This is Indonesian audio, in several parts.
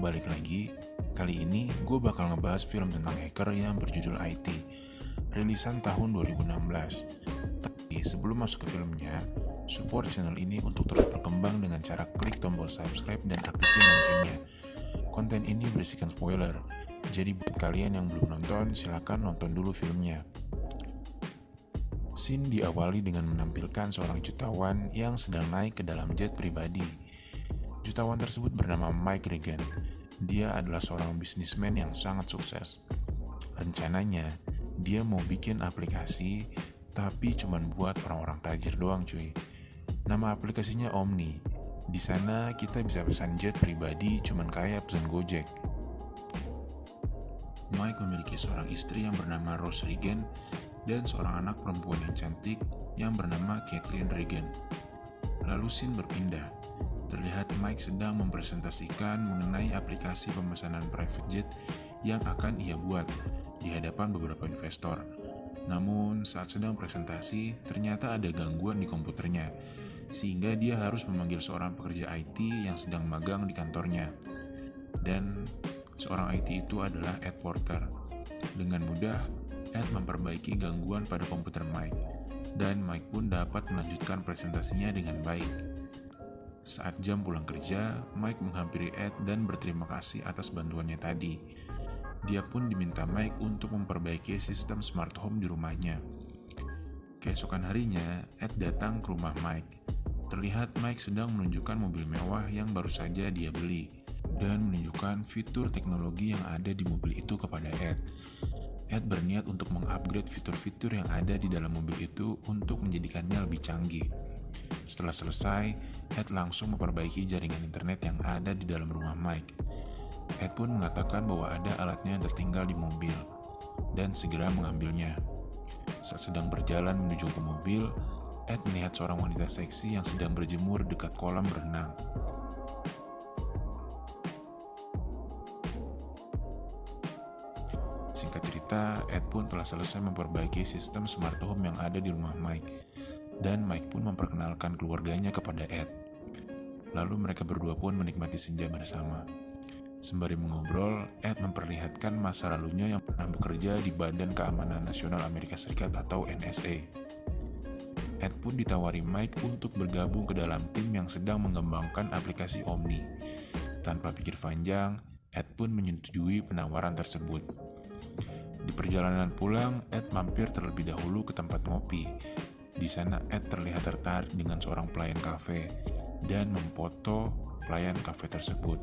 balik lagi. Kali ini gue bakal ngebahas film tentang hacker yang berjudul IT, rilisan tahun 2016. Tapi sebelum masuk ke filmnya, support channel ini untuk terus berkembang dengan cara klik tombol subscribe dan aktifin loncengnya. Konten ini berisikan spoiler, jadi buat kalian yang belum nonton, silakan nonton dulu filmnya. Scene diawali dengan menampilkan seorang jutawan yang sedang naik ke dalam jet pribadi. Jutawan tersebut bernama Mike Regan. Dia adalah seorang bisnismen yang sangat sukses. Rencananya, dia mau bikin aplikasi, tapi cuma buat orang-orang tajir doang cuy. Nama aplikasinya Omni. Di sana kita bisa pesan jet pribadi cuman kayak pesan Gojek. Mike memiliki seorang istri yang bernama Rose Regan dan seorang anak perempuan yang cantik yang bernama Kathleen Regan. Lalu scene berpindah. Terlihat Mike sedang mempresentasikan mengenai aplikasi pemesanan private jet yang akan ia buat di hadapan beberapa investor. Namun saat sedang presentasi, ternyata ada gangguan di komputernya, sehingga dia harus memanggil seorang pekerja IT yang sedang magang di kantornya. Dan seorang IT itu adalah Ed Porter. Dengan mudah, Ed memperbaiki gangguan pada komputer Mike, dan Mike pun dapat melanjutkan presentasinya dengan baik. Saat jam pulang kerja, Mike menghampiri Ed dan berterima kasih atas bantuannya tadi. Dia pun diminta Mike untuk memperbaiki sistem smart home di rumahnya. Keesokan harinya, Ed datang ke rumah Mike. Terlihat Mike sedang menunjukkan mobil mewah yang baru saja dia beli dan menunjukkan fitur teknologi yang ada di mobil itu kepada Ed. Ed berniat untuk mengupgrade fitur-fitur yang ada di dalam mobil itu untuk menjadikannya lebih canggih. Setelah selesai, Ed langsung memperbaiki jaringan internet yang ada di dalam rumah Mike. Ed pun mengatakan bahwa ada alatnya yang tertinggal di mobil dan segera mengambilnya. Saat sedang berjalan menuju ke mobil, Ed melihat seorang wanita seksi yang sedang berjemur dekat kolam berenang. Singkat cerita, Ed pun telah selesai memperbaiki sistem smart home yang ada di rumah Mike. Dan Mike pun memperkenalkan keluarganya kepada Ed. Lalu mereka berdua pun menikmati senja bersama. Sembari mengobrol, Ed memperlihatkan masa lalunya yang pernah bekerja di Badan Keamanan Nasional Amerika Serikat atau NSA. Ed pun ditawari Mike untuk bergabung ke dalam tim yang sedang mengembangkan aplikasi Omni. Tanpa pikir panjang, Ed pun menyetujui penawaran tersebut. Di perjalanan pulang, Ed mampir terlebih dahulu ke tempat ngopi. Di sana Ed terlihat tertarik dengan seorang pelayan kafe dan memfoto pelayan kafe tersebut.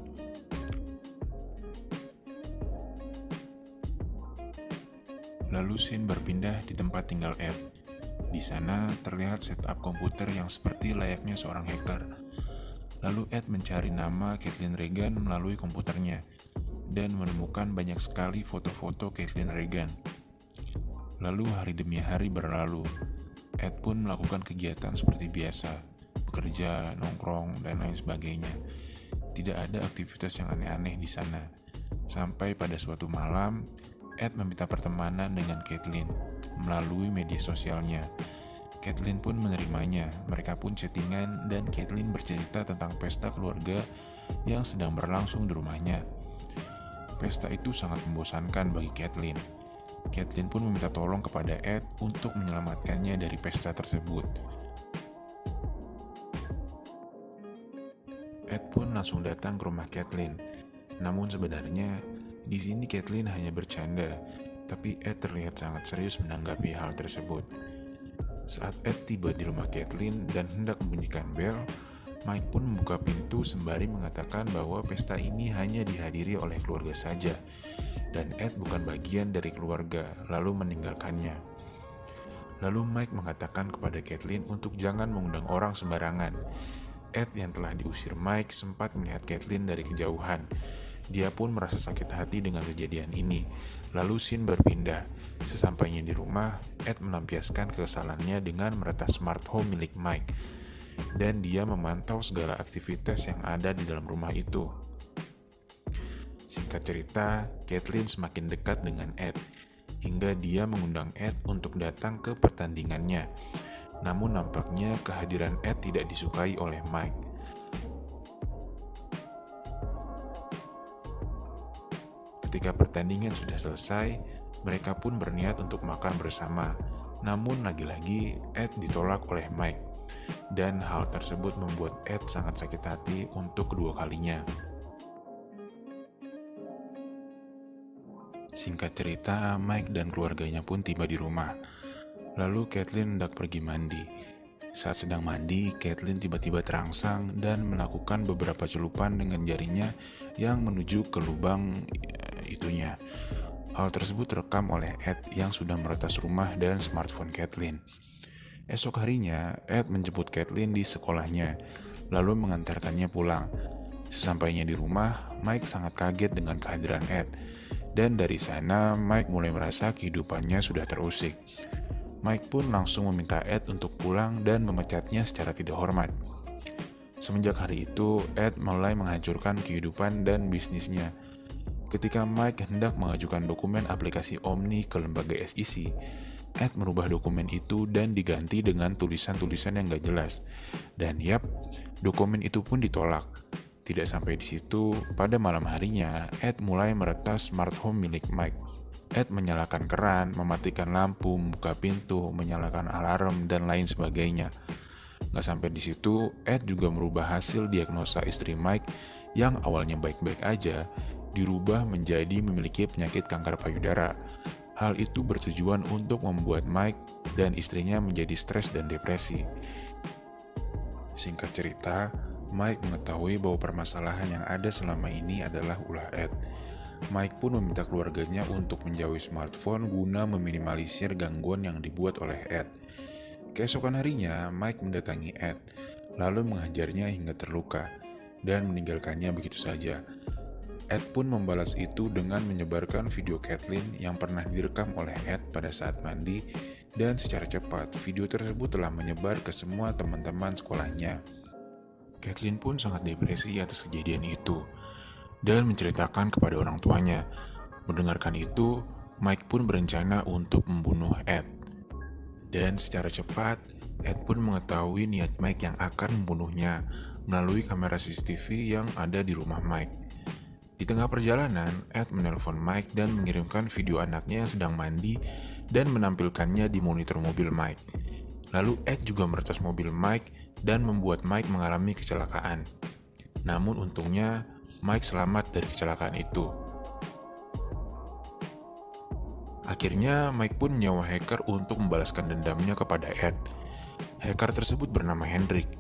Lalu scene berpindah di tempat tinggal Ed. Di sana terlihat setup komputer yang seperti layaknya seorang hacker. Lalu Ed mencari nama Kathleen Regan melalui komputernya dan menemukan banyak sekali foto-foto Kathleen Regan. Lalu hari demi hari berlalu. Ed pun melakukan kegiatan seperti biasa, bekerja, nongkrong, dan lain sebagainya. Tidak ada aktivitas yang aneh-aneh di sana. Sampai pada suatu malam, Ed meminta pertemanan dengan Kathleen melalui media sosialnya. Kathleen pun menerimanya. Mereka pun chattingan dan Kathleen bercerita tentang pesta keluarga yang sedang berlangsung di rumahnya. Pesta itu sangat membosankan bagi Kathleen. Kathleen pun meminta tolong kepada Ed untuk menyelamatkannya dari pesta tersebut. Ed pun langsung datang ke rumah Kathleen. Namun sebenarnya di sini Kathleen hanya bercanda, tapi Ed terlihat sangat serius menanggapi hal tersebut. Saat Ed tiba di rumah Kathleen dan hendak membunyikan bel, Mike pun membuka pintu sembari mengatakan bahwa pesta ini hanya dihadiri oleh keluarga saja. Dan Ed bukan bagian dari keluarga, lalu meninggalkannya. Lalu Mike mengatakan kepada Kathleen untuk jangan mengundang orang sembarangan. Ed yang telah diusir Mike sempat melihat Kathleen dari kejauhan. Dia pun merasa sakit hati dengan kejadian ini. Lalu scene berpindah. Sesampainya di rumah, Ed melampiaskan kekesalannya dengan meretas smart home milik Mike. Dan dia memantau segala aktivitas yang ada di dalam rumah itu. Singkat cerita, Kathleen semakin dekat dengan Ed, hingga dia mengundang Ed untuk datang ke pertandingannya. Namun nampaknya kehadiran Ed tidak disukai oleh Mike. Ketika pertandingan sudah selesai, mereka pun berniat untuk makan bersama. Namun lagi-lagi Ed ditolak oleh Mike, dan hal tersebut membuat Ed sangat sakit hati untuk kedua kalinya. Singkat cerita, Mike dan keluarganya pun tiba di rumah. Lalu Caitlin hendak pergi mandi. Saat sedang mandi, Caitlin tiba-tiba terangsang dan melakukan beberapa celupan dengan jarinya yang menuju ke lubang itunya. Hal tersebut terekam oleh Ed yang sudah meretas rumah dan smartphone Caitlin. Esok harinya, Ed menjemput Caitlin di sekolahnya, lalu mengantarkannya pulang. Sesampainya di rumah, Mike sangat kaget dengan kehadiran Ed. Dan dari sana, Mike mulai merasa kehidupannya sudah terusik. Mike pun langsung meminta Ed untuk pulang dan memecatnya secara tidak hormat. Semenjak hari itu, Ed mulai menghancurkan kehidupan dan bisnisnya. Ketika Mike hendak mengajukan dokumen aplikasi Omni ke lembaga SEC, Ed merubah dokumen itu dan diganti dengan tulisan-tulisan yang gak jelas. Dan yap, dokumen itu pun ditolak. Tidak sampai di situ, pada malam harinya, Ed mulai meretas smart home milik Mike. Ed menyalakan keran, mematikan lampu, membuka pintu, menyalakan alarm, dan lain sebagainya. Gak sampai di situ, Ed juga merubah hasil diagnosa istri Mike yang awalnya baik-baik aja, dirubah menjadi memiliki penyakit kanker payudara. Hal itu bertujuan untuk membuat Mike dan istrinya menjadi stres dan depresi. Singkat cerita, Mike mengetahui bahwa permasalahan yang ada selama ini adalah ulah Ed. Mike pun meminta keluarganya untuk menjauhi smartphone guna meminimalisir gangguan yang dibuat oleh Ed. Keesokan harinya, Mike mendatangi Ed, lalu menghajarnya hingga terluka, dan meninggalkannya begitu saja. Ed pun membalas itu dengan menyebarkan video Caitlin yang pernah direkam oleh Ed pada saat mandi, dan secara cepat video tersebut telah menyebar ke semua teman-teman sekolahnya. Caitlin pun sangat depresi atas kejadian itu dan menceritakan kepada orang tuanya. Mendengarkan itu, Mike pun berencana untuk membunuh Ed. Dan secara cepat, Ed pun mengetahui niat Mike yang akan membunuhnya melalui kamera CCTV yang ada di rumah Mike. Di tengah perjalanan, Ed menelpon Mike dan mengirimkan video anaknya yang sedang mandi dan menampilkannya di monitor mobil Mike. Lalu Ed juga meretas mobil Mike dan membuat Mike mengalami kecelakaan. Namun untungnya, Mike selamat dari kecelakaan itu. Akhirnya, Mike pun menyewa hacker untuk membalaskan dendamnya kepada Ed. Hacker tersebut bernama Hendrik.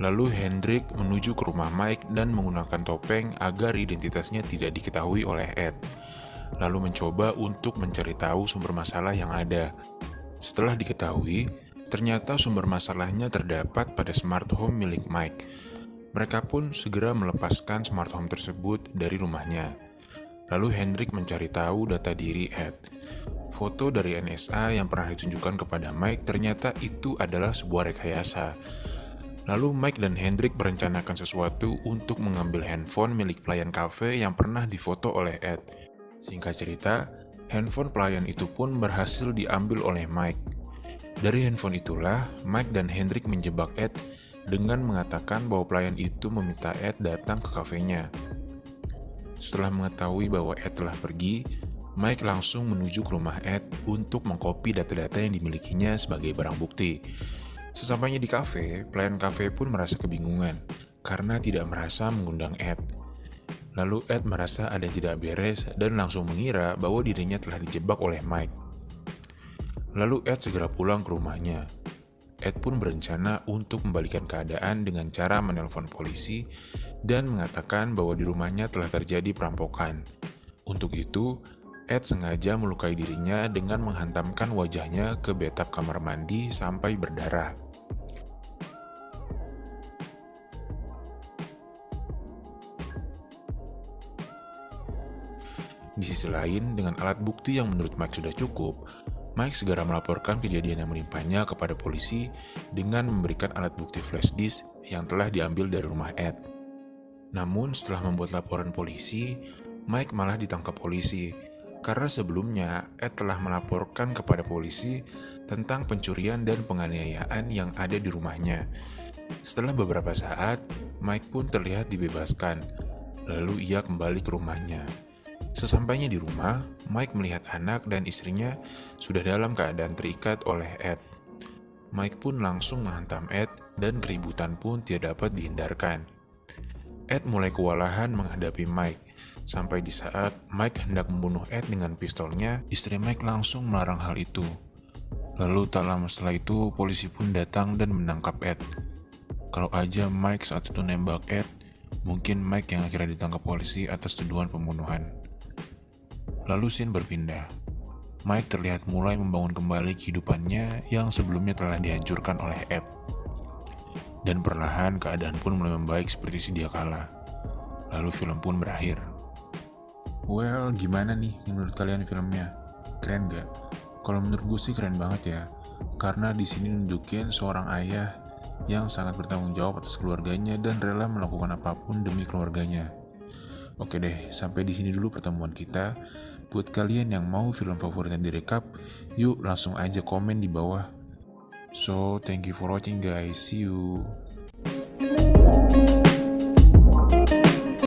Lalu Hendrik menuju ke rumah Mike dan menggunakan topeng agar identitasnya tidak diketahui oleh Ed. Lalu mencoba untuk mencari tahu sumber masalah yang ada. Setelah diketahui, ternyata sumber masalahnya terdapat pada smart home milik Mike. Mereka pun segera melepaskan smart home tersebut dari rumahnya. Lalu Hendrik mencari tahu data diri Ed. Foto dari NSA yang pernah ditunjukkan kepada Mike ternyata itu adalah sebuah rekayasa. Lalu Mike dan Hendrik merencanakan sesuatu untuk mengambil handphone milik pelayan kafe yang pernah difoto oleh Ed. Singkat cerita, handphone pelayan itu pun berhasil diambil oleh Mike. Dari handphone itulah, Mike dan Hendrik menjebak Ed dengan mengatakan bahwa pelayan itu meminta Ed datang ke kafenya. Setelah mengetahui bahwa Ed telah pergi, Mike langsung menuju ke rumah Ed untuk mengkopi data-data yang dimilikinya sebagai barang bukti. Sesampainya di kafe, pelayan kafe pun merasa kebingungan karena tidak merasa mengundang Ed. Lalu Ed merasa ada yang tidak beres dan langsung mengira bahwa dirinya telah dijebak oleh Mike. Lalu Ed segera pulang ke rumahnya. Ed pun berencana untuk membalikan keadaan dengan cara menelpon polisi dan mengatakan bahwa di rumahnya telah terjadi perampokan. Untuk itu, Ed sengaja melukai dirinya dengan menghantamkan wajahnya ke bathtub kamar mandi sampai berdarah. Di sisi lain, dengan alat bukti yang menurut Mike sudah cukup, Mike segera melaporkan kejadian yang menimpanya kepada polisi dengan memberikan alat bukti flash disk yang telah diambil dari rumah Ed. Namun setelah membuat laporan polisi, Mike malah ditangkap polisi karena sebelumnya Ed telah melaporkan kepada polisi tentang pencurian dan penganiayaan yang ada di rumahnya. Setelah beberapa saat, Mike pun terlihat dibebaskan, lalu ia kembali ke rumahnya. Sesampainya di rumah, Mike melihat anak dan istrinya sudah dalam keadaan terikat oleh Ed. Mike pun langsung menghantam Ed dan keributan pun tidak dapat dihindarkan. Ed mulai kewalahan menghadapi Mike. Sampai di saat Mike hendak membunuh Ed dengan pistolnya, istri Mike langsung melarang hal itu. Lalu tak lama setelah itu, polisi pun datang dan menangkap Ed. Kalau aja Mike saat itu nembak Ed, mungkin Mike yang akhirnya ditangkap polisi atas tuduhan pembunuhan. Lalu scene berpindah. Mike terlihat mulai membangun kembali kehidupannya yang sebelumnya telah dihancurkan oleh Ed. Dan perlahan keadaan pun mulai membaik seperti sedia kala. Lalu film pun berakhir. Well, gimana nih menurut kalian filmnya? Keren gak? Kalau menurut gue sih keren banget ya. Karena di sini nunjukin seorang ayah yang sangat bertanggung jawab atas keluarganya dan rela melakukan apapun demi keluarganya. Oke deh, sampai di sini dulu pertemuan kita. Buat kalian yang mau film favoritnya direkap, yuk langsung aja komen di bawah. So, thank you for watching guys. See you.